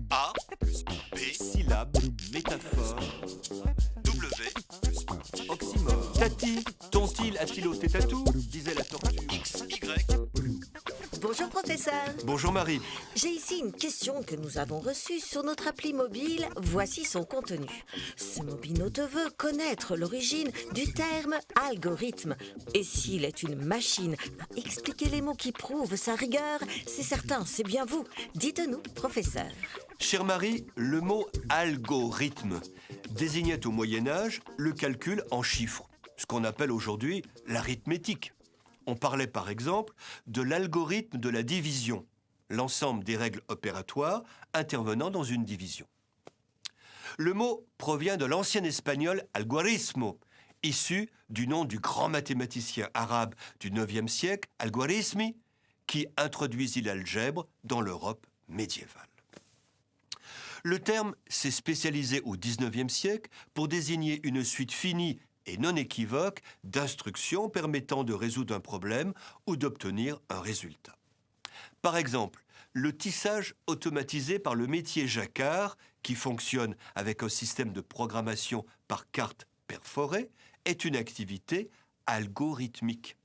A plus B, syllabe, métaphore, W, oxymore. Tati, ton-il a-t-il ôté tatou disait la tortue. X, Y. Bonjour professeur. Bonjour Marie. J'ai ici une question que nous avons reçue sur notre appli mobile. Voici son contenu. Ce mobinote veut connaître l'origine du terme algorithme. Et s'il est une machine à expliquer les mots qui prouvent sa rigueur, c'est certain, c'est bien vous. Dites-nous, professeur. Chère Marie, le mot algorithme désignait au Moyen-Âge le calcul en chiffres, ce qu'on appelle aujourd'hui l'arithmétique. On parlait par exemple de l'algorithme de la division, l'ensemble des règles opératoires intervenant dans une division. Le mot provient de l'ancien espagnol algoritmo, issu du nom du grand mathématicien arabe du IXe siècle, Al-Khwarizmi, qui introduisit l'algèbre dans l'Europe médiévale. Le terme s'est spécialisé au XIXe siècle pour désigner une suite finie et non équivoque d'instructions permettant de résoudre un problème ou d'obtenir un résultat. Par exemple, le tissage automatisé par le métier jacquard, qui fonctionne avec un système de programmation par carte perforée, est une activité algorithmique.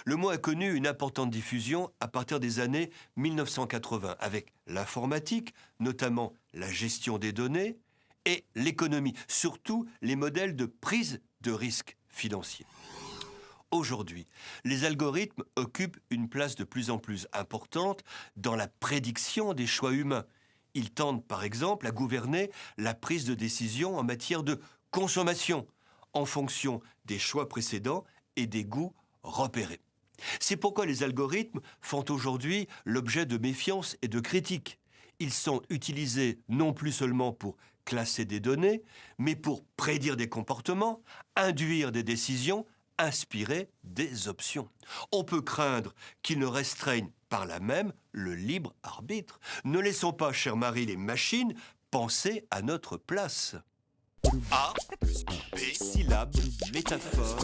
Le mot a connu une importante diffusion à partir des années 1980 avec l'informatique, notamment la gestion des données, et l'économie, surtout les modèles de prise de risque financier. Aujourd'hui, les algorithmes occupent une place de plus en plus importante dans la prédiction des choix humains. Ils tendent par exemple à gouverner la prise de décision en matière de consommation, en fonction des choix précédents et des goûts repérés. C'est pourquoi les algorithmes font aujourd'hui l'objet de méfiance et de critiques. Ils sont utilisés non plus seulement pour classer des données, mais pour prédire des comportements, induire des décisions, inspirer des options. On peut craindre qu'ils ne restreignent par là même le libre arbitre. Ne laissons pas, chère Marie, les machines penser à notre place. A plus B, Syllabe, métaphore,